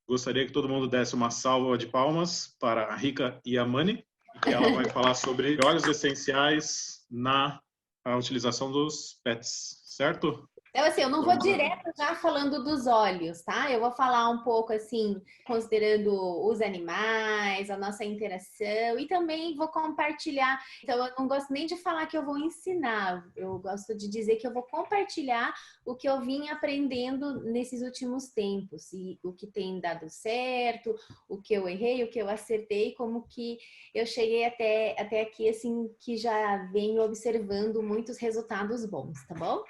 Gostaria que todo mundo desse uma salva de palmas para a Rika Yamani, que ela vai falar sobre óleos essenciais na utilização dos pets, certo? Então, assim, eu não vou direto já falando dos óleos, tá? Eu vou falar um pouco, assim, considerando os animais, a nossa interação e também vou compartilhar. Então, eu não gosto nem de falar que eu vou ensinar, eu gosto de dizer que eu vou compartilhar o que eu vim aprendendo nesses últimos tempos e o que tem dado certo, o que eu errei, o que eu acertei, como que eu cheguei até aqui, assim, que já venho observando muitos resultados bons, tá bom?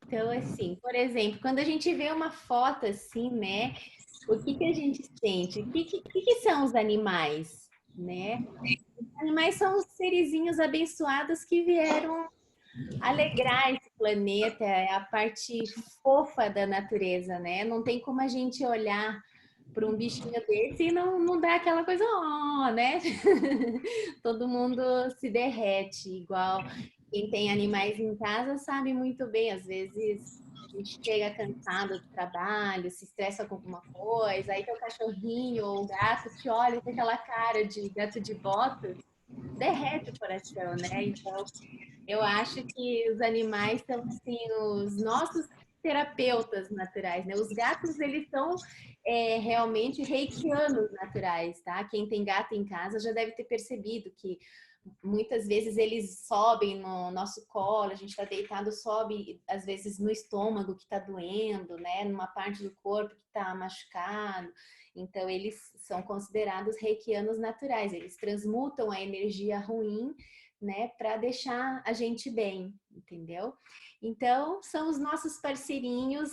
Então, assim, por exemplo, quando a gente vê uma foto assim, né? O que que a gente sente? O que são os animais, né? Os animais são os serizinhos abençoados que vieram alegrar esse planeta, é a parte fofa da natureza, né? Não tem como a gente olhar para um bichinho desse e não dar aquela coisa, ó, né? Todo mundo se derrete, igual quem tem animais em casa sabe muito bem, às vezes a gente chega cansado do trabalho, se estressa com alguma coisa, aí tem o cachorrinho ou o gato te olha com aquela cara de gato de botas, derrete o coração, né? Então, eu acho que os animais são assim os nossos terapeutas naturais, né? Os gatos eles são realmente reikianos naturais, tá? Quem tem gato em casa já deve ter percebido que muitas vezes eles sobem no nosso colo, a gente está deitado, sobe às vezes no estômago que está doendo, né? Numa parte do corpo que está machucado. Então eles são considerados reikianos naturais. Eles transmutam a energia ruim, né, para deixar a gente bem, entendeu? Então, são os nossos parceirinhos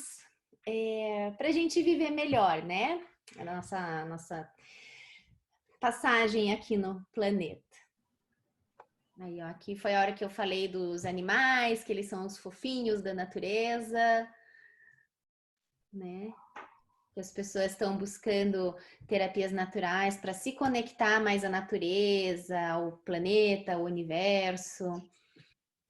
para a gente viver melhor, né? A nossa passagem aqui no planeta. Aí, ó, aqui foi a hora que eu falei dos animais, que eles são os fofinhos da natureza, né? Que as pessoas estão buscando terapias naturais para se conectar mais à natureza, ao planeta, ao universo.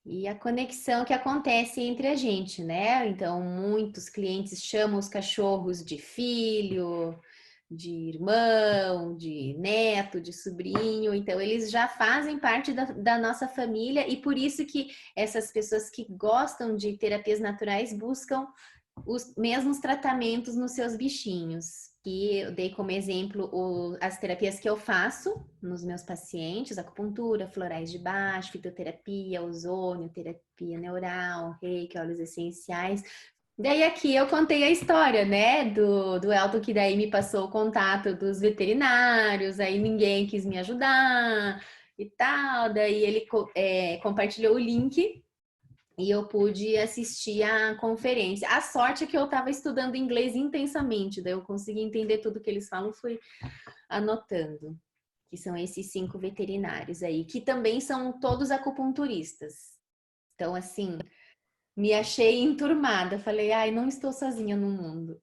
E a conexão que acontece entre a gente, né? Então, muitos clientes chamam os cachorros de filho, de irmão, de neto, de sobrinho. Então, eles já fazem parte da nossa família e por isso que essas pessoas que gostam de terapias naturais buscam os mesmos tratamentos nos seus bichinhos. Que eu dei como exemplo as terapias que eu faço nos meus pacientes, acupuntura, florais de baixo, fitoterapia, ozônio, terapia neural, reiki, óleos essenciais. Daí aqui eu contei a história, né, do Elton, que daí me passou o contato dos veterinários, aí ninguém quis me ajudar e tal, daí ele compartilhou o link e eu pude assistir a conferência. A sorte é que eu estava estudando inglês intensamente, daí eu consegui entender tudo que eles falam, fui anotando. Que são esses 5 veterinários aí, que também são todos acupunturistas. Então, assim, me achei enturmada. Falei, ai, não estou sozinha no mundo.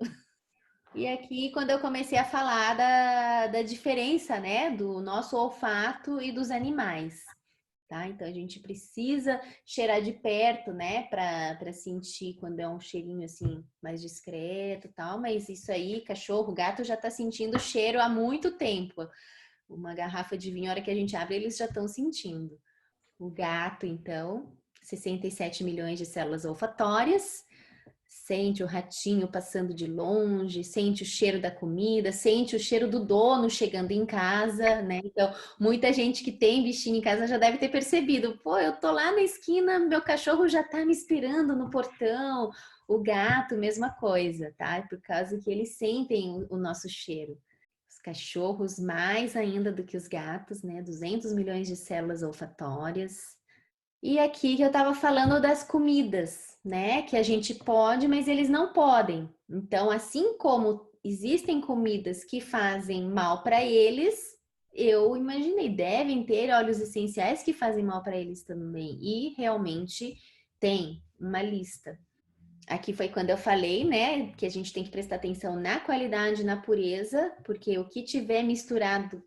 E aqui, quando eu comecei a falar da diferença, né, do nosso olfato e dos animais. Tá? Então a gente precisa cheirar de perto, né, para sentir quando é um cheirinho assim mais discreto, e tal. Mas isso aí, cachorro, gato já tá sentindo o cheiro há muito tempo. Uma garrafa de vinho, a hora que a gente abre, eles já estão sentindo. O gato, então, 67 milhões de células olfatórias. Sente o ratinho passando de longe, sente o cheiro da comida, sente o cheiro do dono chegando em casa, né? Então, muita gente que tem bichinho em casa já deve ter percebido. Pô, eu tô lá na esquina, meu cachorro já tá me esperando no portão. O gato, mesma coisa, tá? Por causa que eles sentem o nosso cheiro. Os cachorros mais ainda do que os gatos, né? 200 milhões de células olfatórias. E aqui que eu estava falando das comidas, né? Que a gente pode, mas eles não podem. Então, assim como existem comidas que fazem mal para eles, eu imaginei, devem ter óleos essenciais que fazem mal para eles também. E realmente tem uma lista. Aqui foi quando eu falei, né, que a gente tem que prestar atenção na qualidade, na pureza, porque o que tiver misturado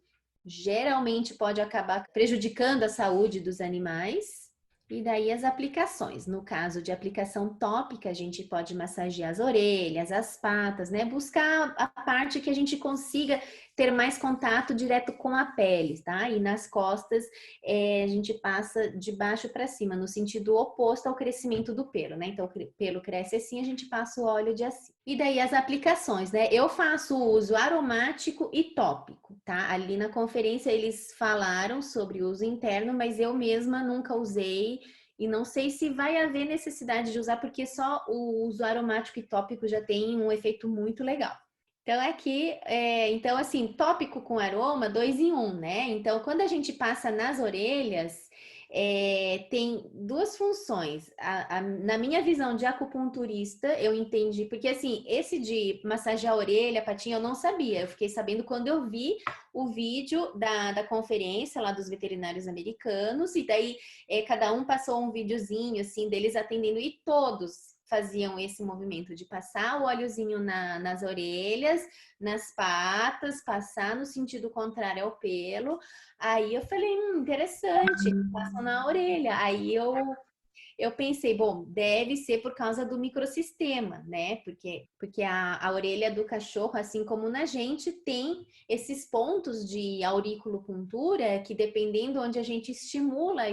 geralmente pode acabar prejudicando a saúde dos animais. E daí as aplicações. No caso de aplicação tópica, a gente pode massagear as orelhas, as patas, né? Buscar a parte que a gente consiga ter mais contato direto com a pele, tá? E nas costas, a gente passa de baixo para cima, no sentido oposto ao crescimento do pelo, né? Então, o pelo cresce assim, a gente passa o óleo de assim. E daí as aplicações, né? Eu faço uso aromático e tópico, tá? Ali na conferência eles falaram sobre o uso interno, mas eu mesma nunca usei e não sei se vai haver necessidade de usar, porque só o uso aromático e tópico já tem um efeito muito legal. Então, aqui, então, assim, tópico com aroma, 2 em 1, né? Então, quando a gente passa nas orelhas, tem duas funções. Na minha visão de acupunturista, eu entendi, porque assim, esse de massagear a orelha, a patinha, eu não sabia. Eu fiquei sabendo quando eu vi o vídeo da conferência lá dos veterinários americanos, e daí cada um passou um videozinho, assim, deles atendendo, e todos faziam esse movimento de passar o óleozinho nas orelhas, nas patas, passar no sentido contrário ao pelo. Aí eu falei, interessante, passam na orelha. Aí eu pensei, bom, deve ser por causa do microsistema, né? Porque a orelha do cachorro, assim como na gente, tem esses pontos de auriculopuntura que, dependendo onde a gente estimula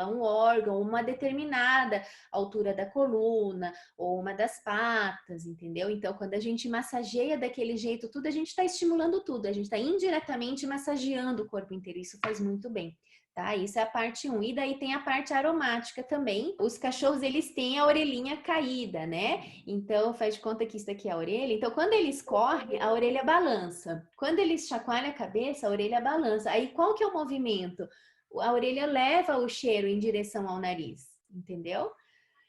um órgão, uma determinada altura da coluna ou uma das patas, entendeu? Então, quando a gente massageia daquele jeito, tudo, a gente está estimulando tudo, a gente está indiretamente massageando o corpo inteiro. Isso faz muito bem. Tá? Isso é a parte 1. E daí tem a parte aromática também. Os cachorros, eles têm a orelhinha caída, né? Então, faz de conta que isso aqui é a orelha. Então, quando eles correm, a orelha balança. Quando eles chacoalham a cabeça, a orelha balança. Aí, qual que é o movimento? A orelha leva o cheiro em direção ao nariz, entendeu?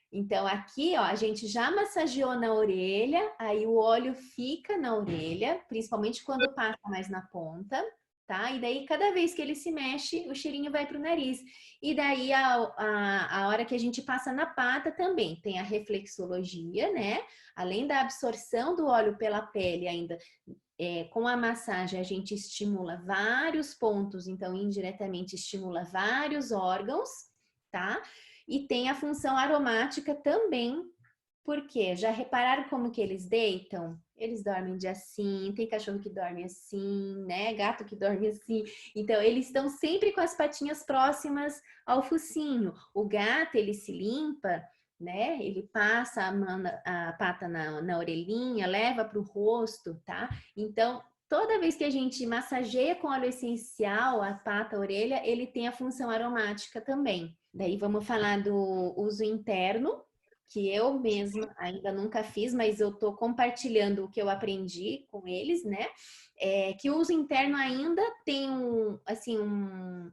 Então, aqui, ó, a gente já massageou na orelha, aí o óleo fica na orelha, principalmente quando passa mais na ponta, tá? E daí, cada vez que ele se mexe, o cheirinho vai pro nariz. E daí, a hora que a gente passa na pata também, tem a reflexologia, né? Além da absorção do óleo pela pele, ainda com a massagem, a gente estimula vários pontos, então, indiretamente estimula vários órgãos, tá? E tem a função aromática também, porque já repararam como que eles deitam? Eles dormem de assim, tem cachorro que dorme assim, né? Gato que dorme assim. Então, eles estão sempre com as patinhas próximas ao focinho. O gato, ele se limpa, né? Ele passa a pata na orelhinha, leva para o rosto, tá? Então, toda vez que a gente massageia com óleo essencial a pata, a orelha, ele tem a função aromática também. Daí vamos falar do uso interno, que eu mesma ainda nunca fiz, mas eu estou compartilhando o que eu aprendi com eles, né? Que o uso interno ainda tem um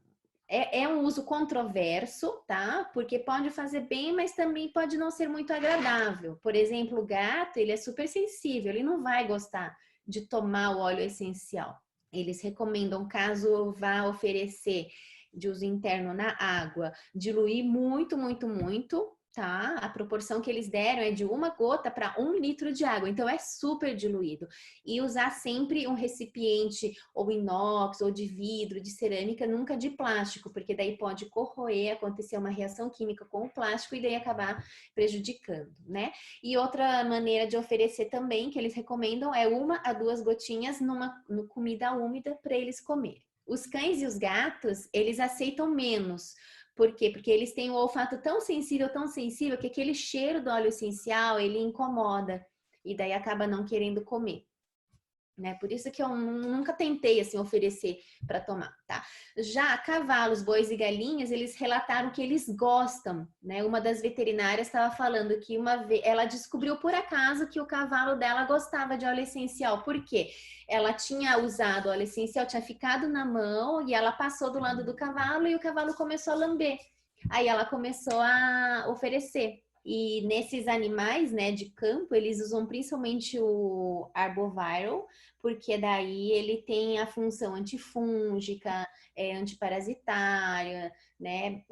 uso controverso, tá? Porque pode fazer bem, mas também pode não ser muito agradável. Por exemplo, o gato, ele é super sensível, ele não vai gostar de tomar o óleo essencial. Eles recomendam, caso vá oferecer de uso interno na água, diluir muito, muito, muito, tá? A proporção que eles deram é de 1 gota para 1 litro de água, então é super diluído. E usar sempre um recipiente ou inox, ou de vidro, de cerâmica, nunca de plástico, porque daí pode corroer, acontecer uma reação química com o plástico e daí acabar prejudicando, né? E outra maneira de oferecer também, que eles recomendam, é 1 a 2 gotinhas no comida úmida para eles comerem. Os cães e os gatos, eles aceitam menos. Por quê? Porque eles têm o olfato tão sensível, que aquele cheiro do óleo essencial, ele incomoda. E daí acaba não querendo comer. Né? Por isso que eu nunca tentei assim oferecer para tomar, tá? Já cavalos, bois e galinhas, eles relataram que eles gostam, né? Uma das veterinárias estava falando que uma vez ela descobriu por acaso que o cavalo dela gostava de óleo essencial. Por quê? Ela tinha usado óleo essencial, tinha ficado na mão e ela passou do lado do cavalo e o cavalo começou a lamber. Aí ela começou a oferecer. E nesses animais, né, de campo, eles usam principalmente o arboviral, porque daí ele tem a função antifúngica, antiparasitária, né,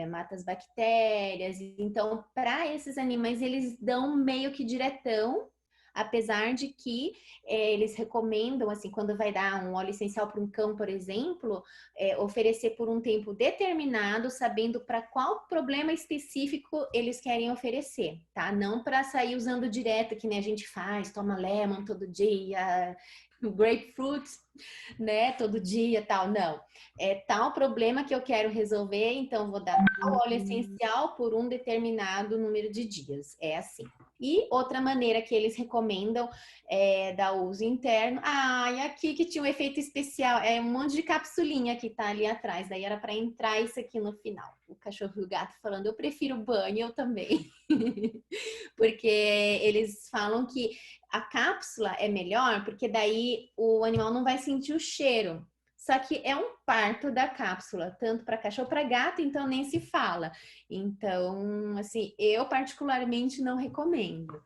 mata as bactérias. Então, para esses animais, eles dão meio que diretão. apesar de que eles recomendam, assim, quando vai dar um óleo essencial para um cão, por exemplo, oferecer por um tempo determinado, sabendo para qual problema específico eles querem oferecer, tá? Não para sair usando direto, que nem a gente faz, toma lemon todo dia, grapefruit, né, todo dia, tal, não. É tal problema que eu quero resolver, então vou dar tal óleo essencial por um determinado número de dias. É assim. E outra maneira que eles recomendam é dar uso interno. Ah, e aqui que tinha um efeito especial, é um monte de capsulinha que tá ali atrás. Daí era para entrar isso aqui no final. O cachorro e o gato falando, eu prefiro banho, eu também. Porque eles falam que a cápsula é melhor, porque daí o animal não vai sentir o cheiro. Só que é um parto da cápsula, tanto para cachorro, para gato, então nem se fala. Então, assim, eu particularmente não recomendo,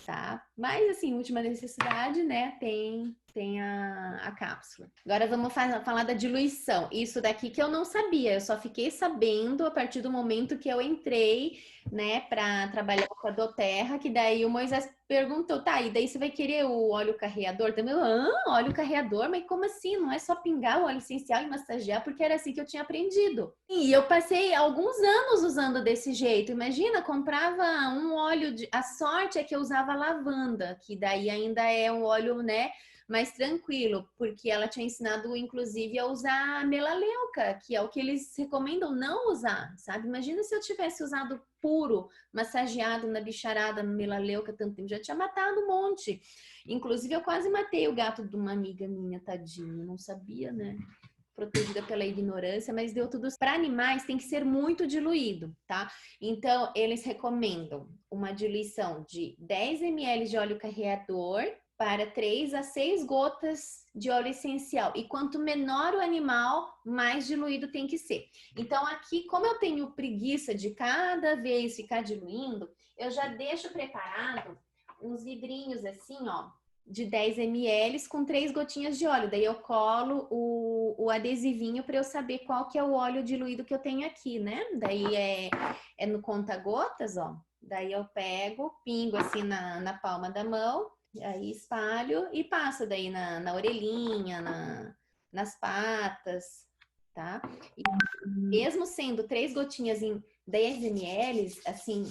tá? Mas, assim, última necessidade, né, tem a cápsula. Agora vamos falar da diluição. Isso daqui que eu não sabia, eu só fiquei sabendo a partir do momento que eu entrei, né, para trabalhar com a Doterra, que daí o Moisés perguntou, tá, e daí você vai querer o óleo carreador também? Óleo carreador? Mas como assim? Não é só pingar o óleo essencial e massagear, porque era assim que eu tinha aprendido. E eu passei alguns anos usando desse jeito. Imagina, comprava um óleo de... A sorte é que eu usava lavanda, que daí ainda é um óleo, né, mais tranquilo, porque ela tinha ensinado, inclusive, a usar melaleuca, que é o que eles recomendam não usar, sabe? Imagina se eu tivesse usado puro, massageado na bicharada, no melaleuca, tanto tempo, já tinha matado um monte. Inclusive, eu quase matei o gato de uma amiga minha, tadinho, não sabia, né? Protegida pela ignorância, mas deu tudo. Para animais tem que ser muito diluído, tá? Então, eles recomendam uma diluição de 10 ml de óleo carreador para 3 a 6 gotas de óleo essencial. E quanto menor o animal, mais diluído tem que ser. Então, aqui, como eu tenho preguiça de cada vez ficar diluindo, eu já deixo preparado uns vidrinhos assim, ó, de 10 ml com 3 gotinhas de óleo. Daí eu colo o adesivinho para eu saber qual que é o óleo diluído que eu tenho aqui, né? Daí é no conta-gotas, ó. Daí eu pego, pingo assim na palma da mão, aí espalho e passo daí na orelhinha, nas patas, tá? E mesmo sendo 3 gotinhas em 10 ml, assim,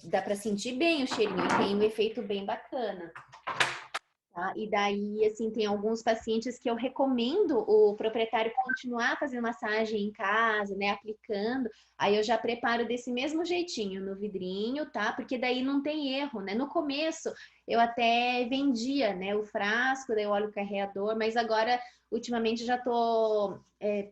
dá para sentir bem o cheirinho, tem um efeito bem bacana. Tá? E daí, assim, tem alguns pacientes que eu recomendo o proprietário continuar fazendo massagem em casa, né, aplicando. Aí eu já preparo desse mesmo jeitinho no vidrinho, tá? Porque daí não tem erro, né? No começo eu até vendia, né, o frasco, daí o óleo carreador, mas agora ultimamente já tô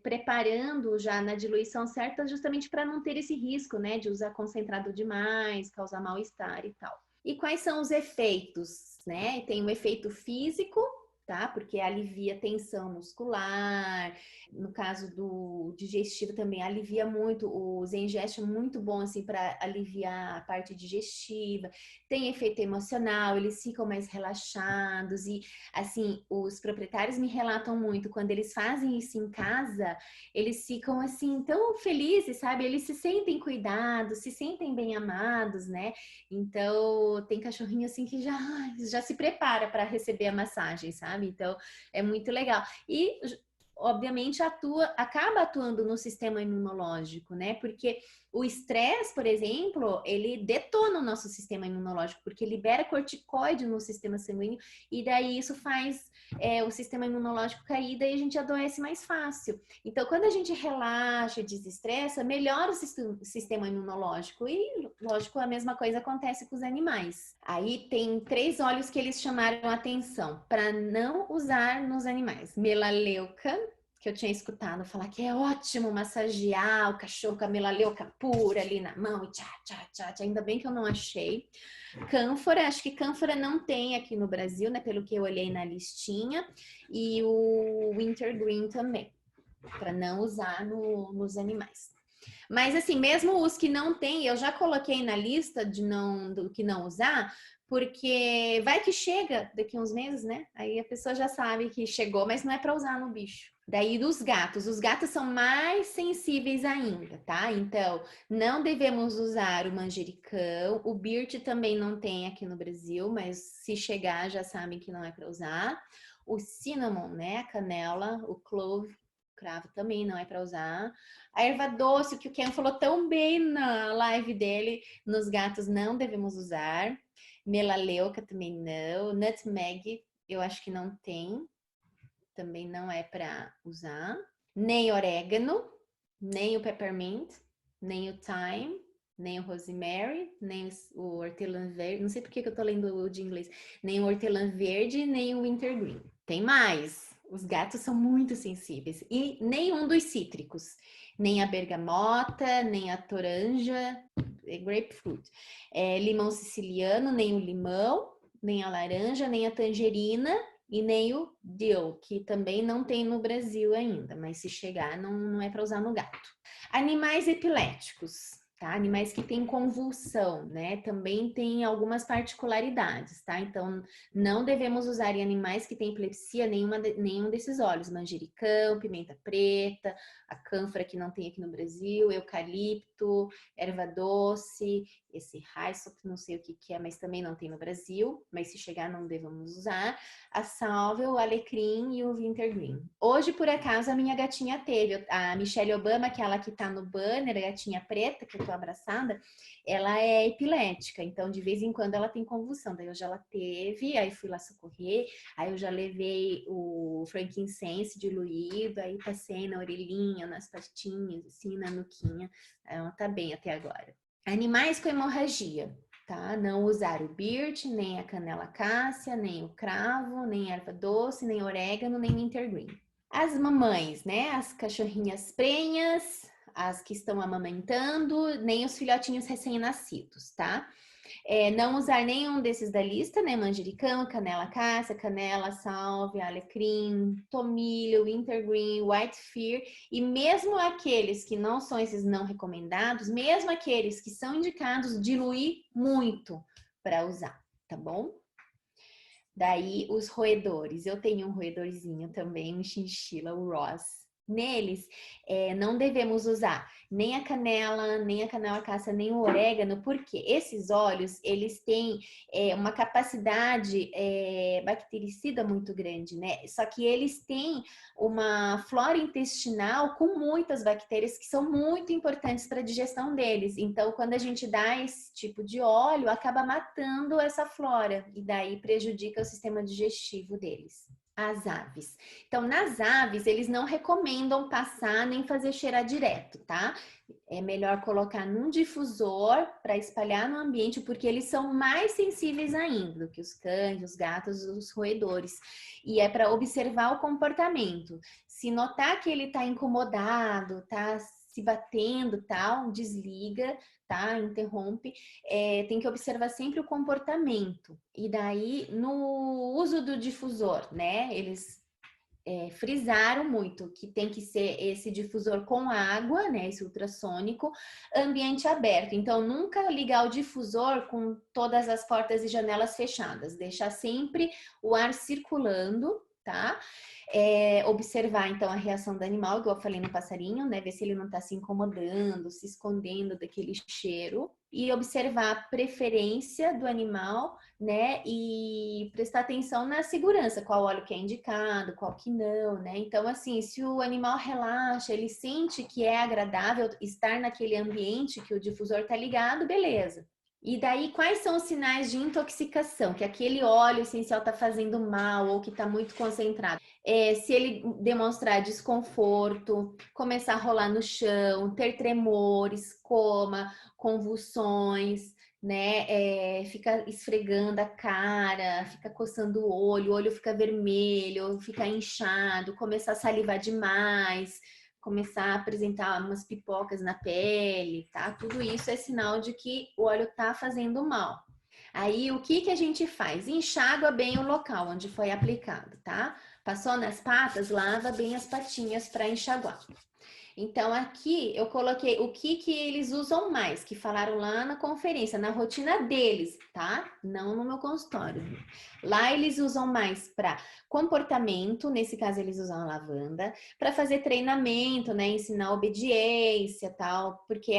preparando já na diluição certa, justamente para não ter esse risco, né, de usar concentrado demais, causar mal-estar e tal. E quais são os efeitos, né? Tem um efeito físico, tá? Porque alivia a tensão muscular. No caso do digestivo também alivia muito. O Zengest é muito bom assim para aliviar a parte digestiva. Tem efeito emocional, eles ficam mais relaxados e assim, os proprietários me relatam muito quando eles fazem isso em casa, eles ficam assim tão felizes, sabe? Eles se sentem cuidados, se sentem bem amados, né? Então, tem cachorrinho assim que já se prepara para receber a massagem, sabe? Então, é muito legal. E, obviamente, acaba atuando no sistema imunológico, né? Porque o estresse, por exemplo, ele detona o nosso sistema imunológico, porque libera corticoide no sistema sanguíneo, e daí isso faz o sistema imunológico cair, daí a gente adoece mais fácil. Então, quando a gente relaxa e desestressa, melhora o sistema imunológico. E, lógico, a mesma coisa acontece com os animais. Aí tem 3 óleos que eles chamaram a atenção para não usar nos animais. Melaleuca, que eu tinha escutado falar que é ótimo massagear o cachorro com a melaleuca pura ali na mão e tchá, tchá, tchá, tchá. Ainda bem que eu não achei. Cânfora, acho que cânfora não tem aqui no Brasil, né? Pelo que eu olhei na listinha. E o wintergreen também, para não usar nos animais. Mas assim, mesmo os que não tem, eu já coloquei na lista do que não usar, porque vai que chega daqui uns meses, né? Aí a pessoa já sabe que chegou, mas não é para usar no bicho. Daí dos gatos, os gatos são mais sensíveis ainda, tá? Então, não devemos usar o manjericão, o birch também não tem aqui no Brasil, mas se chegar já sabem que não é para usar. O cinnamon, né, a canela, o clove, cravo também não é para usar. A erva doce, que o Ken falou tão bem na live dele, nos gatos não devemos usar. Melaleuca também não. Nutmeg, eu acho que não tem. Também não é para usar. Nem orégano, nem o peppermint, nem o thyme, nem o rosemary, nem o hortelã verde. Não sei por que eu tô lendo de inglês. Nem o hortelã verde, nem o wintergreen. Tem mais. Os gatos são muito sensíveis. E nenhum dos cítricos. Nem a bergamota, nem a toranja, grapefruit. Limão siciliano, nem o limão, nem a laranja, nem a tangerina. E nem o dill, que também não tem no Brasil ainda, mas se chegar não é para usar no gato. Animais epiléticos, tá? Animais que têm convulsão, né? Também tem algumas particularidades, tá? Então, não devemos usar em animais que têm epilepsia nenhum desses óleos. Manjericão, pimenta preta, a cânfora que não tem aqui no Brasil, eucalipto, erva doce, esse hyssop, não sei o que é, mas também não tem no Brasil, mas se chegar não devemos usar. A salvia, o alecrim e o wintergreen. Hoje, por acaso, a minha gatinha teve, a Michelle Obama, que é ela que tá no banner, a gatinha preta, que eu tô abraçada, ela é epilética, então de vez em quando ela tem convulsão. Daí hoje ela teve, aí fui lá socorrer, aí eu já levei o frankincense diluído, aí passei na orelhinha, nas patinhas, assim, na nuquinha. Ela tá bem até agora. Animais com hemorragia, tá? Não usar o birch, nem a canela cássia, nem o cravo, nem erva doce, nem orégano, nem wintergreen. As mamães, né? As cachorrinhas prenhas, as que estão amamentando, nem os filhotinhos recém-nascidos, tá? Não usar nenhum desses da lista, né? Manjericão, canela cássia, canela, sálvia, alecrim, tomilho, wintergreen, white fear, e mesmo aqueles que não são esses não recomendados, mesmo aqueles que são indicados, diluir muito para usar, tá bom? Daí os roedores, eu tenho um roedorzinho também, um chinchila, o Ross. Neles, não devemos usar nem a canela cássia, nem o orégano, porque esses óleos, eles têm uma capacidade bactericida muito grande, né? Só que eles têm uma flora intestinal com muitas bactérias que são muito importantes para a digestão deles. Então, quando a gente dá esse tipo de óleo, acaba matando essa flora e daí prejudica o sistema digestivo deles. As aves. Então, nas aves, eles não recomendam passar nem fazer cheirar direto, tá? É melhor colocar num difusor para espalhar no ambiente, porque eles são mais sensíveis ainda do que os cães, os gatos, os roedores. E é para observar o comportamento. Se notar que ele está incomodado, tá se batendo, tal, desliga, tá? Interrompe. Tem que observar sempre o comportamento. E daí, no uso do difusor, né? Eles frisaram muito que tem que ser esse difusor com água, né? Esse ultrassônico, ambiente aberto. Então, nunca ligar o difusor com todas as portas e janelas fechadas. Deixar sempre o ar circulando, tá? Observar então a reação do animal, igual eu falei no passarinho, né? Ver se ele não tá se incomodando, se escondendo daquele cheiro. E observar a preferência do animal, né? E prestar atenção na segurança, qual óleo que é indicado, qual que não, né? Então, assim, se o animal relaxa, ele sente que é agradável estar naquele ambiente que o difusor tá ligado, beleza. E daí, quais são os sinais de intoxicação? Que aquele óleo essencial está fazendo mal ou que está muito concentrado. Se ele demonstrar desconforto, começar a rolar no chão, ter tremores, coma, convulsões, né? Fica esfregando a cara, fica coçando o olho fica vermelho, fica inchado, começar a salivar demais, começar a apresentar umas pipocas na pele, tá? Tudo isso é sinal de que o óleo tá fazendo mal. Aí, o que a gente faz? Enxágua bem o local onde foi aplicado, tá? Passou nas patas, lava bem as patinhas para enxaguar. Então, aqui eu coloquei o que eles usam mais, que falaram lá na conferência, na rotina deles, tá? Não no meu consultório. Lá eles usam mais para comportamento, nesse caso eles usam a lavanda, para fazer treinamento, né? Ensinar obediência e tal, porque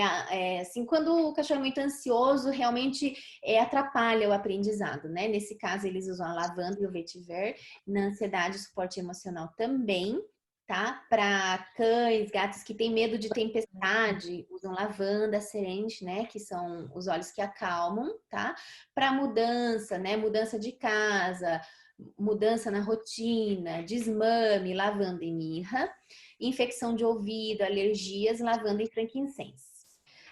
assim, quando o cachorro é muito ansioso, realmente atrapalha o aprendizado, né? Nesse caso, eles usam a lavanda e o vetiver, na ansiedade, suporte emocional também. Tá? Para cães, gatos que têm medo de tempestade, usam lavanda, serente, né? Que são os óleos que acalmam, tá? Para mudança, né? Mudança de casa, mudança na rotina, desmame, lavanda e mirra. Infecção de ouvido, alergias, lavanda e frankincense.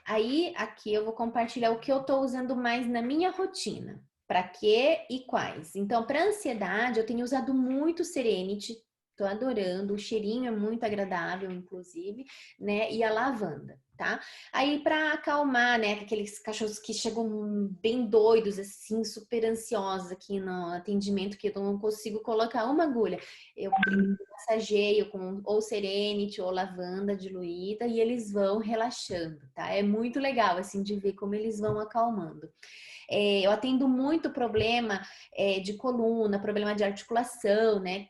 Aí, aqui eu vou compartilhar o que eu tô usando mais na minha rotina. Para quê e quais? Então, para ansiedade, eu tenho usado muito Serenity. Tô adorando, o cheirinho é muito agradável, inclusive, né? E a lavanda, tá? Aí, para acalmar, né? Aqueles cachorros que chegam bem doidos, assim, super ansiosos aqui no atendimento, que eu não consigo colocar uma agulha. Eu massageio com ou Serenity ou lavanda diluída e eles vão relaxando, tá? É muito legal, assim, de ver como eles vão acalmando. Eu atendo muito problema de coluna, problema de articulação, né?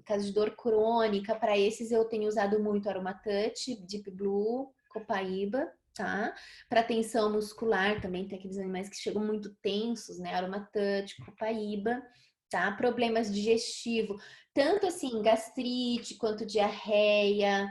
Caso de dor crônica, para esses eu tenho usado muito Aromatouch, Deep Blue, Copaíba, tá? Para tensão muscular também, tem aqueles animais que chegam muito tensos, né? Aromatouch, Copaíba, tá? Problemas digestivos, tanto assim, gastrite quanto diarreia,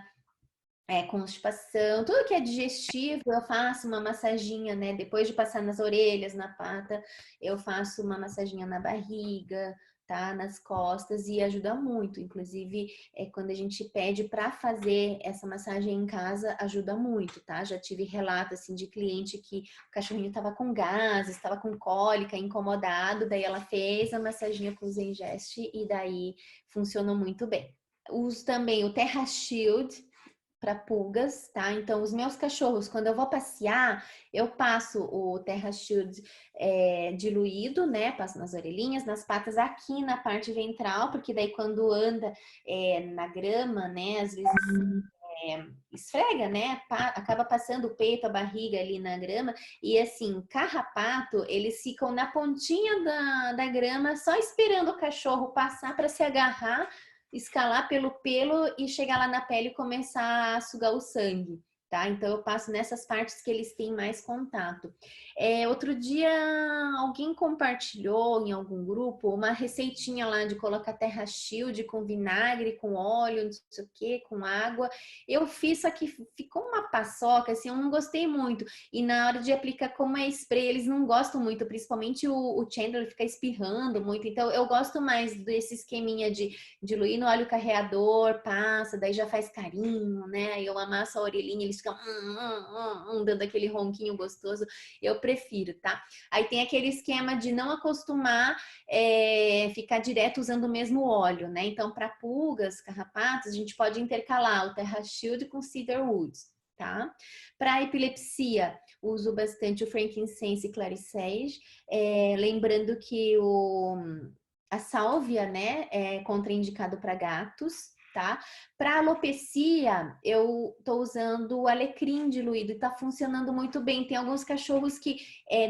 constipação, tudo que é digestivo, eu faço uma massaginha, né? Depois de passar nas orelhas, na pata, eu faço uma massaginha na barriga, tá? Nas costas e ajuda muito. Inclusive, quando a gente pede para fazer essa massagem em casa, ajuda muito, tá? Já tive relato assim de cliente que o cachorrinho estava com gases, estava com cólica, incomodado, daí ela fez a massaginha com o Zengest e daí funcionou muito bem. Uso também o Terra Shield para pulgas, tá? Então, os meus cachorros, quando eu vou passear, eu passo o Terra Shield diluído, né? Passo nas orelhinhas, nas patas, aqui na parte ventral, porque daí quando anda na grama, né? Às vezes esfrega, né? Acaba passando o peito, a barriga ali na grama. E assim, carrapato, eles ficam na pontinha da grama, só esperando o cachorro passar para se agarrar, escalar pelo pelo e chegar lá na pele e começar a sugar o sangue, tá? Então eu passo nessas partes que eles têm mais contato. Outro dia alguém compartilhou em algum grupo uma receitinha lá de colocar Terra Shield com vinagre, com óleo, não sei o que, com água. Eu fiz, só que ficou uma paçoca, assim, eu não gostei muito. E na hora de aplicar como é spray, eles não gostam muito, principalmente o Chandler fica espirrando muito. Então eu gosto mais desse esqueminha de diluir no óleo carreador, passa, daí já faz carinho, né? Aí eu amasso a orelhinha, eles ficam dando aquele ronquinho gostoso. Eu prefiro, tá? Aí tem aquele esquema de não acostumar ficar direto usando o mesmo óleo, né? Então, para pulgas, carrapatos, a gente pode intercalar o Terra Shield com Cedarwood, tá? Para epilepsia, uso bastante o frankincense e clarisage, lembrando que a sálvia, né, é contraindicado para gatos, tá? Para alopecia, eu tô usando o alecrim diluído e tá funcionando muito bem. Tem alguns cachorros que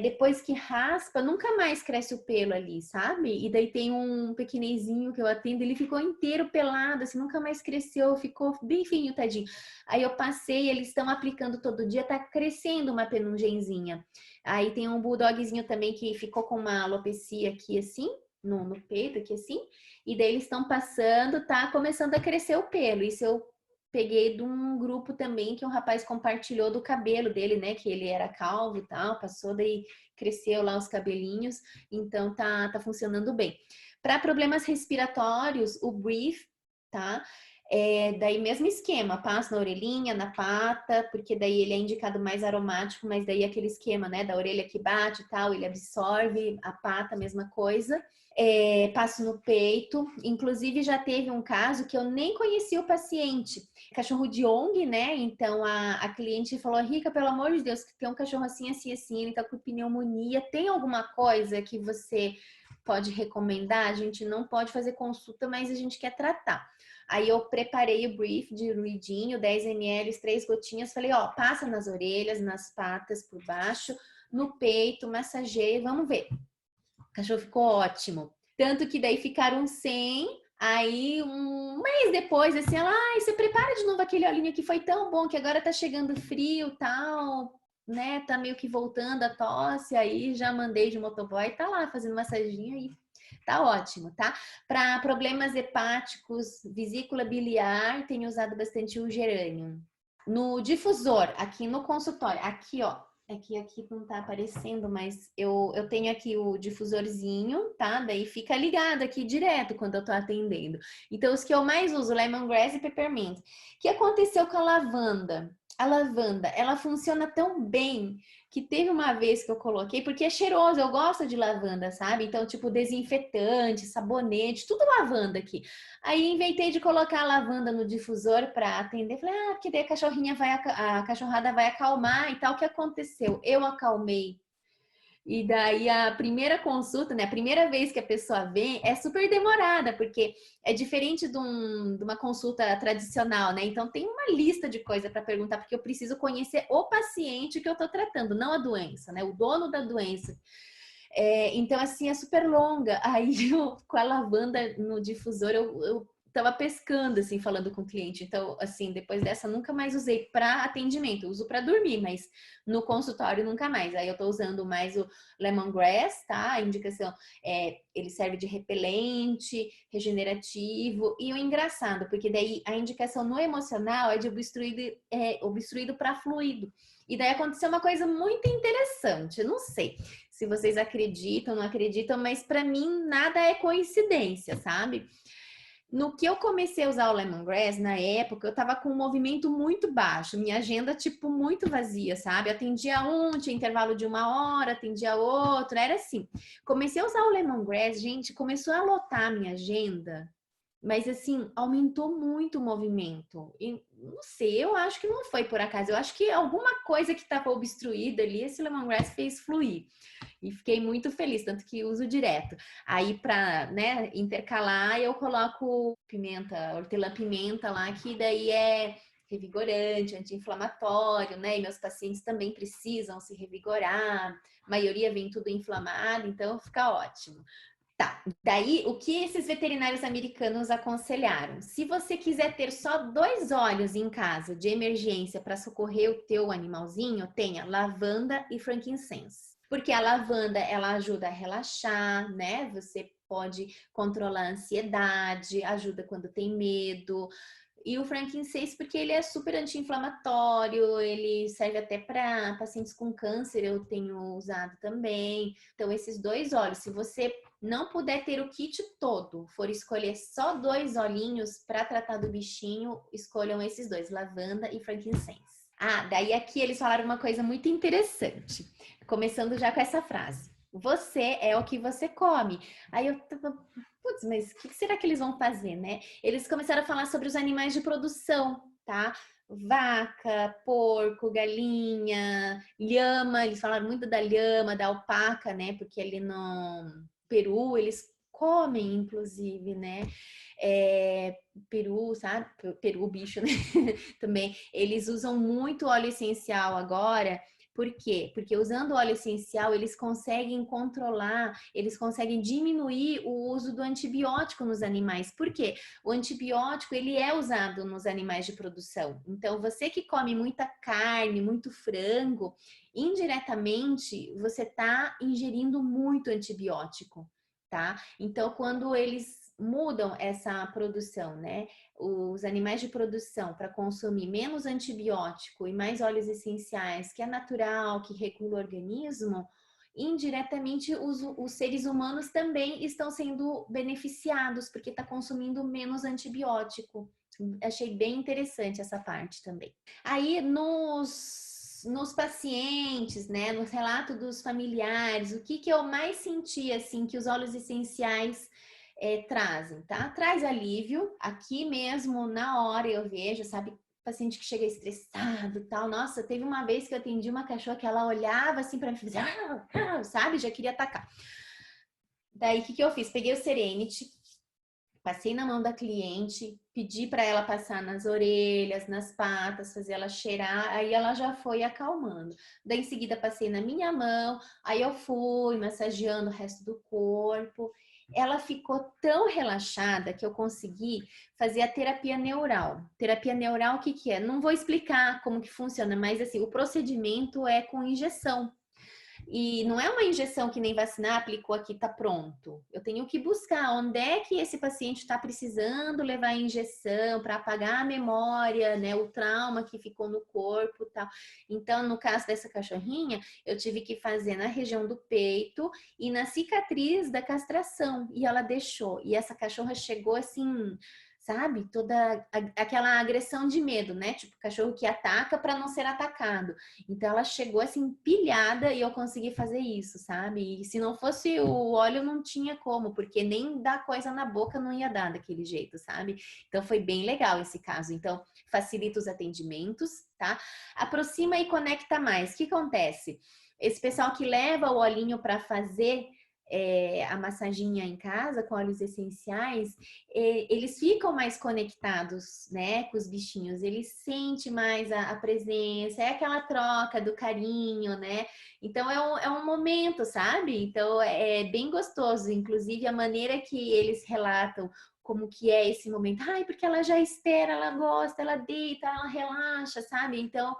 depois que raspa, nunca mais cresce o pelo ali, sabe? E daí tem um pequenininho que eu atendo, ele ficou inteiro pelado, assim, nunca mais cresceu, ficou bem fininho, tadinho. Aí eu passei, eles estão aplicando todo dia, tá crescendo uma penungenzinha. Aí tem um bulldogzinho também que ficou com uma alopecia aqui, assim, no peito aqui assim, e daí eles estão passando, tá começando a crescer o pelo. Isso eu peguei de um grupo também que um rapaz compartilhou do cabelo dele, né, que ele era calvo e tal, passou, daí cresceu lá os cabelinhos, então tá funcionando bem. Para problemas respiratórios, o Breathe, tá? Daí mesmo esquema, passo na orelhinha, na pata, porque daí ele é indicado mais aromático, mas daí aquele esquema, né, da orelha que bate e tal, ele absorve, a pata, mesma coisa. passo no peito. Inclusive, já teve um caso que eu nem conhecia o paciente. Cachorro de ONG, né? Então, a cliente falou, Rica, pelo amor de Deus, que tem um cachorro assim, assim, assim, ele tá com pneumonia. Tem alguma coisa que você pode recomendar? A gente não pode fazer consulta, mas a gente quer tratar. Aí eu preparei o brief de ruidinho, 10 ml, 3 gotinhas. Falei, ó, passa nas orelhas, nas patas, por baixo, no peito, massageia, vamos ver. O cachorro ficou ótimo. Tanto que daí ficaram sem. Aí, um mês depois, assim, ela, você prepara de novo aquele olhinho que foi tão bom, que agora tá chegando frio, tal, né? Tá meio que voltando a tosse. Aí já mandei de motoboy, tá lá fazendo massaginha aí. Tá ótimo, tá? Para problemas hepáticos, vesícula biliar, tenho usado bastante o gerânio. No difusor, aqui no consultório, aqui, ó. Aqui não tá aparecendo, mas eu tenho aqui o difusorzinho, tá? Daí fica ligado aqui direto quando eu tô atendendo. Então, os que eu mais uso, lemongrass e peppermint. O que aconteceu com a lavanda? A lavanda, ela funciona tão bem que teve uma vez que eu coloquei, porque é cheiroso, eu gosto de lavanda, sabe? Então, tipo, desinfetante, sabonete, tudo lavanda aqui. Aí inventei de colocar a lavanda no difusor para atender. Falei, porque daí a cachorrada vai acalmar e tal. O que aconteceu? Eu acalmei. E daí a primeira consulta, né? A primeira vez que a pessoa vem é super demorada, porque é diferente de uma consulta tradicional, né? Então tem uma lista de coisa para perguntar, porque eu preciso conhecer o paciente que eu tô tratando, não a doença, né? O dono da doença. Então, assim, é super longa. Aí, com a lavanda no difusor, eu tava pescando, assim, falando com o cliente. Então, assim, depois dessa, nunca mais usei para atendimento. Eu uso para dormir, mas no consultório nunca mais. Aí, eu tô usando mais o lemongrass, tá? A indicação ele serve de repelente, regenerativo. E o engraçado, porque daí a indicação no emocional é de obstruído para fluido. E daí aconteceu uma coisa muito interessante. Eu não sei se vocês acreditam, não acreditam, mas para mim nada é coincidência, sabe? No que eu comecei a usar o lemongrass, na época, eu tava com um movimento muito baixo, minha agenda, tipo, muito vazia, sabe? Atendia tinha intervalo de 1 hora, atendia outro, era assim. Comecei a usar o lemongrass, gente, começou a lotar a minha agenda, mas assim, aumentou muito o movimento. E não sei, eu acho que não foi por acaso. Eu acho que alguma coisa que estava obstruída ali, esse lemongrass fez fluir. E fiquei muito feliz, tanto que uso direto. Aí, para, né, intercalar, eu coloco hortelã-pimenta lá, que daí é revigorante, anti-inflamatório, né? E meus pacientes também precisam se revigorar. A maioria vem tudo inflamado, então fica ótimo. Tá, daí o que esses veterinários americanos aconselharam? Se você quiser ter só 2 olhos em casa de emergência para socorrer o teu animalzinho, tenha lavanda e frankincense. Porque a lavanda, ela ajuda a relaxar, né? Você pode controlar a ansiedade, ajuda quando tem medo. E o frankincense, porque ele é super anti-inflamatório, ele serve até para pacientes com câncer, eu tenho usado também. Então, esses 2 óleos, se você não puder ter o kit todo, for escolher só 2 olhinhos para tratar do bichinho, escolham esses 2, lavanda e frankincense. Daí aqui eles falaram uma coisa muito interessante, começando já com essa frase. Você é o que você come. Aí eu tava, putz, mas o que será que eles vão fazer, né? Eles começaram a falar sobre os animais de produção, tá? Vaca, porco, galinha, lhama, eles falaram muito da lhama, da alpaca, né? Porque ali no Peru eles comem, inclusive, né? Peru, sabe? Peru, bicho, né? Também. Eles usam muito óleo essencial agora. Por quê? Porque usando óleo essencial, eles conseguem controlar, eles conseguem diminuir o uso do antibiótico nos animais. Por quê? O antibiótico, ele é usado nos animais de produção. Então, você que come muita carne, muito frango, indiretamente, você está ingerindo muito antibiótico, tá? Então, quando eles mudam essa produção, né? Os animais de produção para consumir menos antibiótico e mais óleos essenciais, que é natural, que regula o organismo, indiretamente os seres humanos também estão sendo beneficiados porque está consumindo menos antibiótico. Achei bem interessante essa parte também. Aí nos pacientes, né, no relato dos familiares, o que eu mais senti, assim, que os óleos essenciais trazem, tá? Traz alívio, aqui mesmo, na hora eu vejo, sabe, paciente que chega estressado e tal. Nossa, teve uma vez que eu atendi uma cachorra que ela olhava assim pra mim e fazia, sabe, já queria atacar. Daí, o que eu fiz? Peguei o Serenity, passei na mão da cliente, pedi para ela passar nas orelhas, nas patas, fazer ela cheirar, aí ela já foi acalmando. Daí, em seguida, passei na minha mão, aí eu fui massageando o resto do corpo. Ela ficou tão relaxada que eu consegui fazer a terapia neural. Terapia neural, o que que é? Não vou explicar como que funciona, mas assim, o procedimento é com injeção. E não é uma injeção que nem vacinar, aplicou aqui, tá pronto. Eu tenho que buscar onde é que esse paciente está precisando levar a injeção para apagar a memória, né, o trauma que ficou no corpo e tal. Então, no caso dessa cachorrinha, eu tive que fazer na região do peito e na cicatriz da castração. E ela deixou. E essa cachorra chegou assim, sabe? Toda aquela agressão de medo, né? Tipo, cachorro que ataca para não ser atacado. Então ela chegou assim pilhada e eu consegui fazer isso, sabe? E se não fosse o óleo não tinha como, porque nem dar coisa na boca não ia dar daquele jeito, sabe? Então foi bem legal esse caso. Então facilita os atendimentos, tá? Aproxima e conecta mais. O que acontece? Esse pessoal que leva o olhinho para fazer a massaginha em casa com óleos essenciais, eles ficam mais conectados, né, com os bichinhos, eles sentem mais a presença, é aquela troca do carinho, né? Então é um momento, sabe? Então é bem gostoso, inclusive a maneira que eles relatam como que é esse momento. Ai, porque ela já espera, ela gosta, ela deita, ela relaxa, sabe? Então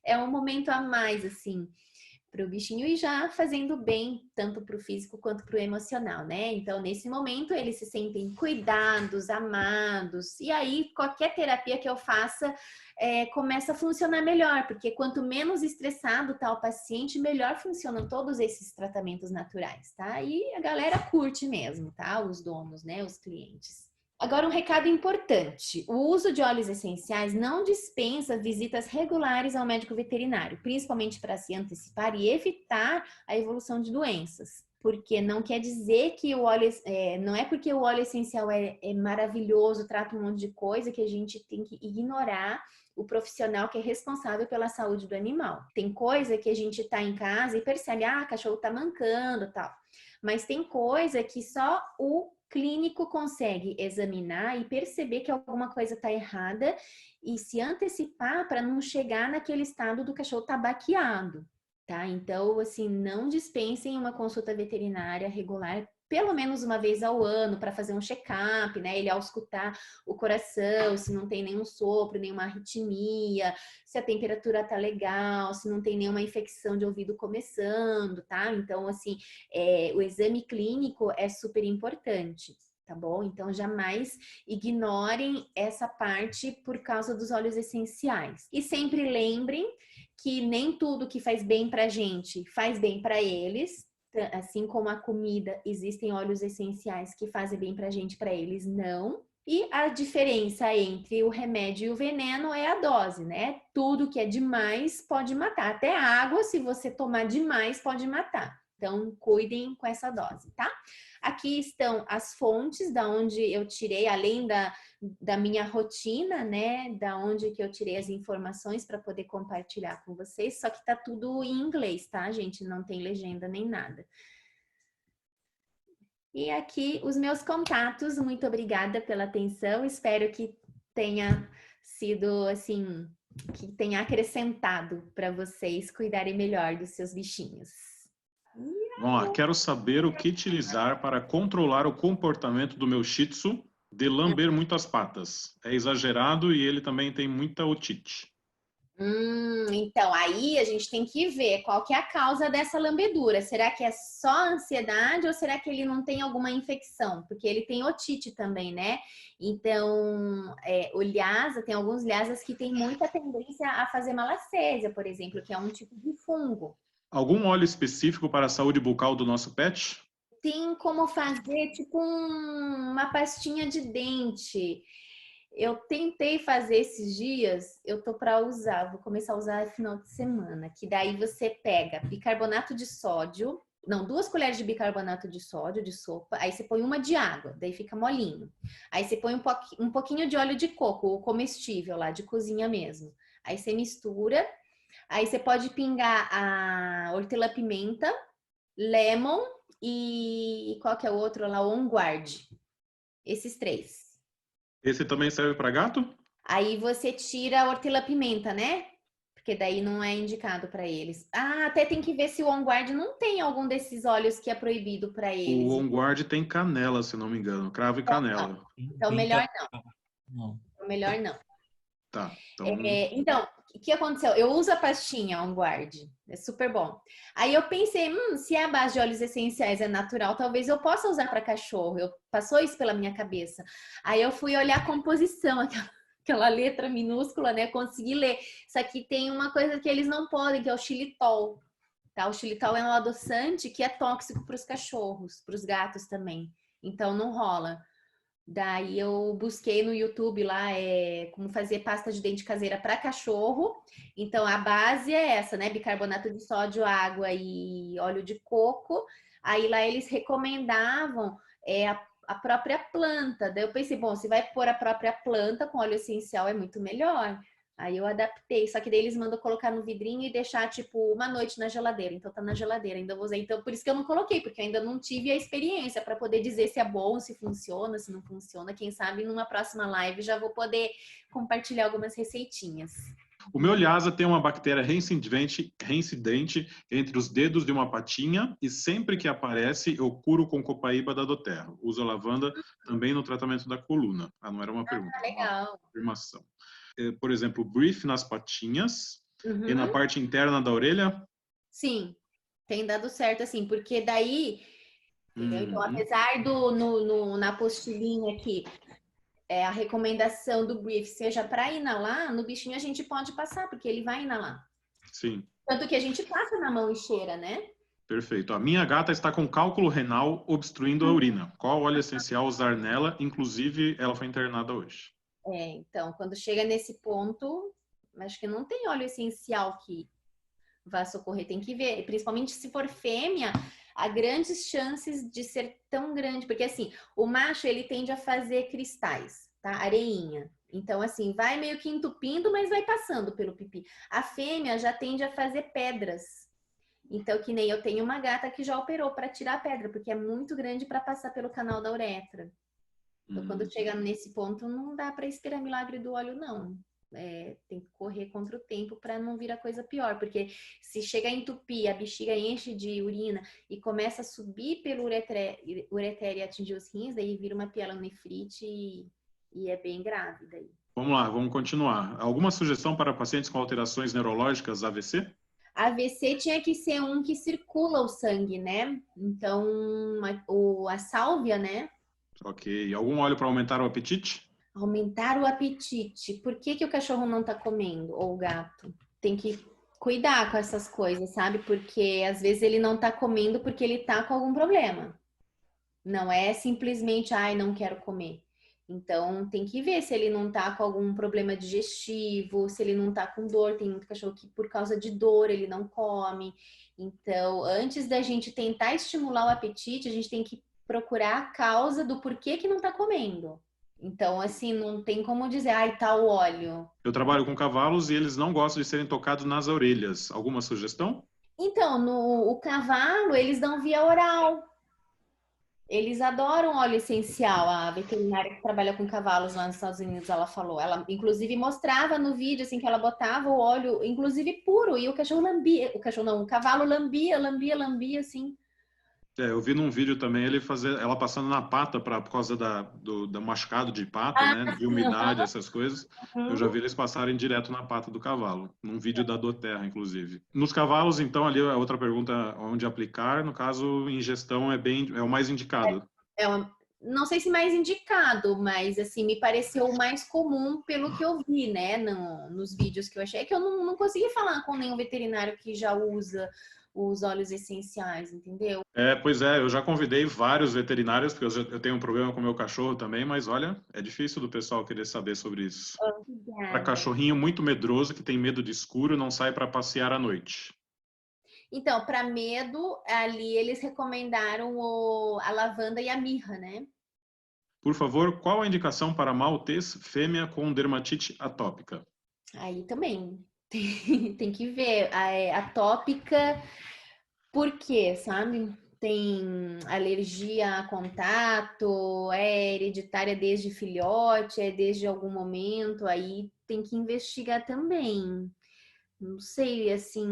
é um momento a mais, assim, para o bichinho e já fazendo bem tanto para o físico quanto para o emocional, né? Então, nesse momento, eles se sentem cuidados, amados, e aí qualquer terapia que eu faça começa a funcionar melhor, porque quanto menos estressado tá o paciente, melhor funcionam todos esses tratamentos naturais, tá? E a galera curte mesmo, tá? Os donos, né? Os clientes. Agora, um recado importante: o uso de óleos essenciais não dispensa visitas regulares ao médico veterinário, principalmente para se antecipar e evitar a evolução de doenças. Porque não quer dizer que o óleo, não é porque o óleo essencial é maravilhoso, trata um monte de coisa, que a gente tem que ignorar o profissional que é responsável pela saúde do animal. Tem coisa que a gente tá em casa e percebe, o cachorro tá mancando, tal. Mas tem coisa que só o clínico consegue examinar e perceber que alguma coisa está errada e se antecipar para não chegar naquele estado do cachorro tabaqueado, tá? Então, assim, não dispensem uma consulta veterinária regular pelo menos uma vez ao ano para fazer um check-up, né? Ele auscultar o coração, se não tem nenhum sopro, nenhuma arritmia, se a temperatura tá legal, se não tem nenhuma infecção de ouvido começando, tá? Então, assim, o exame clínico é super importante, tá bom? Então, jamais ignorem essa parte por causa dos óleos essenciais. E sempre lembrem que nem tudo que faz bem pra gente faz bem pra eles. Assim como a comida, existem óleos essenciais que fazem bem pra gente, pra eles não. E a diferença entre o remédio e o veneno é a dose, né? Tudo que é demais pode matar. Até água, se você tomar demais, pode matar. Então, cuidem com essa dose, tá? Aqui estão as fontes da onde eu tirei, além da minha rotina, né? Da onde que eu tirei as informações para poder compartilhar com vocês. Só que tá tudo em inglês, tá, gente? Não tem legenda nem nada. E aqui os meus contatos. Muito obrigada pela atenção. Espero que tenha sido, assim, que tenha acrescentado para vocês cuidarem melhor dos seus bichinhos. Bom, quero saber o que utilizar para controlar o comportamento do meu Shih Tzu de lamber muito as patas. É exagerado e ele também tem muita otite. Então, aí a gente tem que ver qual que é a causa dessa lambedura. Será que é só ansiedade ou será que ele não tem alguma infecção? Porque ele tem otite também, né? Então, o Lhasa, tem alguns Lhasas que tem muita tendência a fazer malacésia, por exemplo, que é um tipo de fungo. Algum óleo específico para a saúde bucal do nosso pet? Tem como fazer tipo uma pastinha de dente. Eu tentei fazer esses dias, eu tô para usar, vou começar a usar no final de semana, que daí você pega bicarbonato de sódio, não, 2 colheres de bicarbonato de sódio de sopa, aí você põe uma de água, daí fica molinho. Aí você põe um pouquinho de óleo de coco, o comestível lá, de cozinha mesmo. Aí você mistura, aí você pode pingar a hortelã-pimenta, lemon e qual que é o outro lá? O On Guard. Esses 3. Esse também serve para gato? Aí você tira a hortelã-pimenta, né? Porque daí não é indicado para eles. Ah, até tem que ver se o On Guard não tem algum desses óleos que é proibido para O eles. On Guard tem canela, se não me engano. Cravo e canela. Então, melhor não. Melhor não. Tá, então... Então, o que aconteceu? Eu uso a pastinha On Guard, é super bom. Aí eu pensei, se é a base de óleos essenciais é natural, talvez eu possa usar para cachorro. Passou isso pela minha cabeça. Aí eu fui olhar a composição, aquela letra minúscula, né? Consegui ler. Isso aqui tem uma coisa que eles não podem, que é o xilitol. Tá? O xilitol é um adoçante que é tóxico para os cachorros, para os gatos também. Então não rola. Daí eu busquei no YouTube lá como fazer pasta de dente caseira para cachorro. Então a base é essa, né? Bicarbonato de sódio, água e óleo de coco. Aí lá eles recomendavam a própria planta. Daí eu pensei, bom, se vai pôr a própria planta com óleo essencial é muito melhor. Aí eu adaptei, só que daí eles mandam colocar no vidrinho e deixar, tipo, uma noite na geladeira. Então tá na geladeira, ainda vou usar. Então por isso que eu não coloquei, porque eu ainda não tive a experiência para poder dizer se é bom, se funciona, se não funciona. Quem sabe numa próxima live já vou poder compartilhar algumas receitinhas. O meu Lhasa tem uma bactéria reincidente entre os dedos de uma patinha e sempre que aparece eu curo com copaíba da Doterra. Uso a lavanda também no tratamento da coluna. Ah, não era uma pergunta, era uma afirmação. Por exemplo, brief nas patinhas e na parte interna da orelha? Sim, tem dado certo assim, porque daí, entendeu? Então, apesar na apostilinha aqui, a recomendação do brief seja para inalar, no bichinho a gente pode passar, porque ele vai inalar. Sim. Tanto que a gente passa na mão e cheira, né? Perfeito. A minha gata está com cálculo renal obstruindo a urina. Qual óleo essencial usar nela? Inclusive, ela foi internada hoje. Então, quando chega nesse ponto, acho que não tem óleo essencial que vá socorrer. Tem que ver, principalmente se for fêmea, há grandes chances de ser tão grande, porque assim, o macho ele tende a fazer cristais, tá? Areinha. Então, assim, vai meio que entupindo, mas vai passando pelo pipi. A fêmea já tende a fazer pedras. Então, que nem eu tenho uma gata que já operou para tirar a pedra, porque é muito grande para passar pelo canal da uretra. Então, quando chega nesse ponto, não dá para esperar milagre do óleo, não. Tem que correr contra o tempo para não vir a coisa pior, porque se chega a entupir, a bexiga enche de urina e começa a subir pelo ureter e atingir os rins, daí vira uma pielonefrite e é bem grave daí. Vamos lá, vamos continuar. Alguma sugestão para pacientes com alterações neurológicas AVC? AVC tinha que ser um que circula o sangue, né? Então, a sálvia, né? Ok. Algum óleo para aumentar o apetite? Aumentar o apetite. Por que o cachorro não tá comendo? Ou o gato? Tem que cuidar com essas coisas, sabe? Porque às vezes ele não tá comendo porque ele tá com algum problema. Não é simplesmente, ai, não quero comer. Então tem que ver se ele não tá com algum problema digestivo, se ele não tá com dor. Tem muito cachorro que por causa de dor ele não come. Então, antes da gente tentar estimular o apetite, a gente tem que procurar a causa do porquê que não tá comendo. Então, assim, não tem como dizer, ai, tá o óleo. Eu trabalho com cavalos e eles não gostam de serem tocados nas orelhas. Alguma sugestão? Então, o cavalo, eles dão via oral. Eles adoram óleo essencial. A veterinária que trabalha com cavalos lá nos Estados Unidos, ela falou. Ela, inclusive, mostrava no vídeo, assim, que ela botava o óleo, inclusive puro, e o cachorro lambia. O cachorro não, o cavalo lambia, assim. Eu vi num vídeo também ela passando na pata por causa do machucado de pata, né? De umidade, essas coisas. Eu já vi eles passarem direto na pata do cavalo, num vídeo da Doterra, inclusive. Nos cavalos, então, ali a outra pergunta, onde aplicar, no caso, ingestão é o mais indicado. Não sei se mais indicado, mas assim, me pareceu o mais comum pelo que eu vi, né, nos vídeos que eu achei, que eu não consegui falar com nenhum veterinário que já usa os óleos essenciais, entendeu? Pois é, eu já convidei vários veterinários, porque eu tenho um problema com o meu cachorro também, mas olha, é difícil do pessoal querer saber sobre isso. Para Obrigada. cachorrinho muito medroso, que tem medo de escuro, não sai para passear à noite. Então, para medo, ali eles recomendaram a lavanda e a mirra, né? Por favor, qual a indicação para maltês fêmea com dermatite atópica? Aí também tem que ver. Atópica, por quê, sabe? Tem alergia a contato, é hereditária desde filhote, é desde algum momento, aí tem que investigar também. Não sei, assim,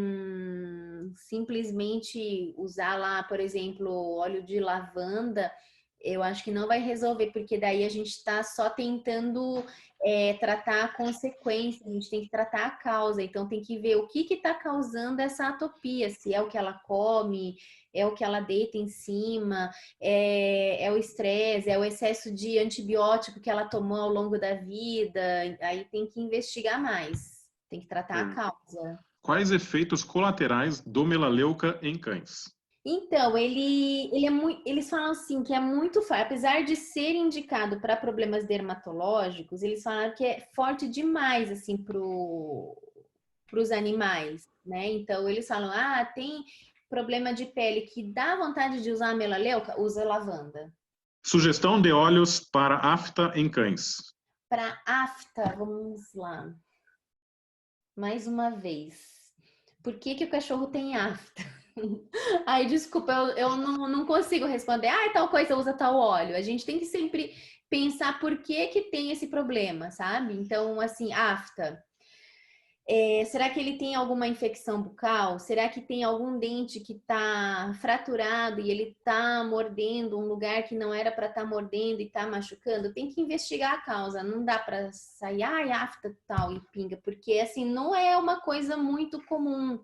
simplesmente usar lá, por exemplo, óleo de lavanda, eu acho que não vai resolver, porque daí a gente está só tentando tratar a consequência, a gente tem que tratar a causa, então tem que ver o que está causando essa atopia, se é o que ela come, é o que ela deita em cima, é o estresse, é o excesso de antibiótico que ela tomou ao longo da vida, aí tem que investigar mais. Tem que tratar a causa. Quais efeitos colaterais do melaleuca em cães? Então, ele é muito, eles falam assim que é muito forte, apesar de ser indicado para problemas dermatológicos, eles falaram que é forte demais assim para os animais, né? Então eles falam, tem problema de pele que dá vontade de usar a melaleuca, usa lavanda. Sugestão de óleos para afta em cães. Para afta, vamos lá. Mais uma vez. Por que que o cachorro tem afta? Ai, desculpa, eu não consigo responder. Tal coisa usa tal óleo. A gente tem que sempre pensar por que que tem esse problema, sabe? Então, assim, afta. Será que ele tem alguma infecção bucal? Será que tem algum dente que está fraturado e ele está mordendo um lugar que não era para estar mordendo e está machucando? Tem que investigar a causa. Não dá para sair, afta tal e pinga, porque assim não é uma coisa muito comum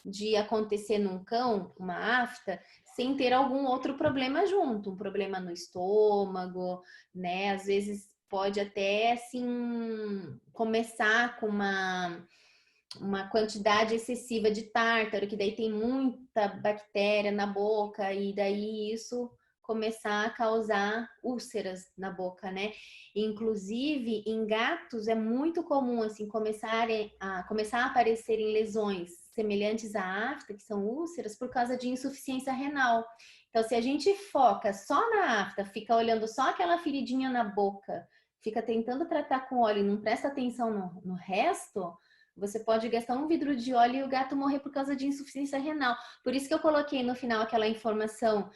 de acontecer num cão, uma afta, sem ter algum outro problema junto, um problema no estômago, né? Às vezes pode até assim começar com uma quantidade excessiva de tártaro, que daí tem muita bactéria na boca, e daí isso começar a causar úlceras na boca, né? Inclusive, em gatos é muito comum, assim, começar a aparecerem lesões semelhantes à afta, que são úlceras, por causa de insuficiência renal. Então, se a gente foca só na afta, fica olhando só aquela feridinha na boca, fica tentando tratar com óleo e não presta atenção no resto, você pode gastar um vidro de óleo e o gato morrer por causa de insuficiência renal. Por isso que eu coloquei no final aquela informação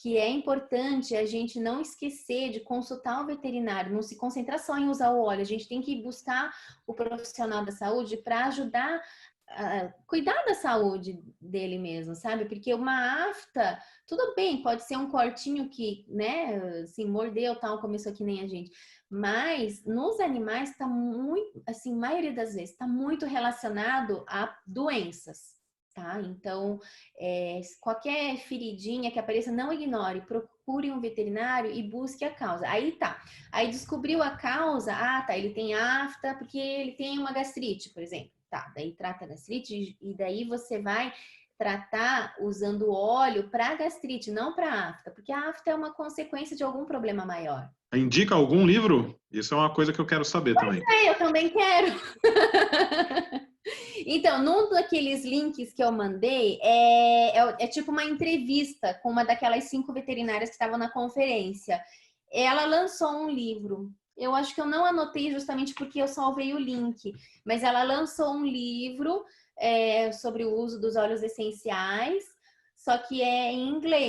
que é importante a gente não esquecer de consultar o veterinário, não se concentrar só em usar o óleo. A gente tem que buscar o profissional da saúde para ajudar a cuidar da saúde dele mesmo, sabe? Porque uma afta, tudo bem, pode ser um cortinho que, né, assim, mordeu, tal, começou que nem a gente. Mas nos animais está muito, assim, maioria das vezes, está muito relacionado a doenças, tá? Então, qualquer feridinha que apareça, não ignore, procure um veterinário e busque a causa. Aí tá. Aí descobriu a causa, ele tem afta porque ele tem uma gastrite, por exemplo. Tá, daí trata a gastrite e daí você vai tratar usando óleo para gastrite, não para afta, porque a afta é uma consequência de algum problema maior. Indica algum livro? Isso é uma coisa que eu quero saber também. Eu também quero. Então, num daqueles links que eu mandei, é tipo uma entrevista com uma daquelas 5 veterinárias que estavam na conferência. Ela lançou um livro. Eu acho que eu não anotei justamente porque eu salvei o link, mas ela lançou um livro sobre o uso dos óleos essenciais, só que é em inglês.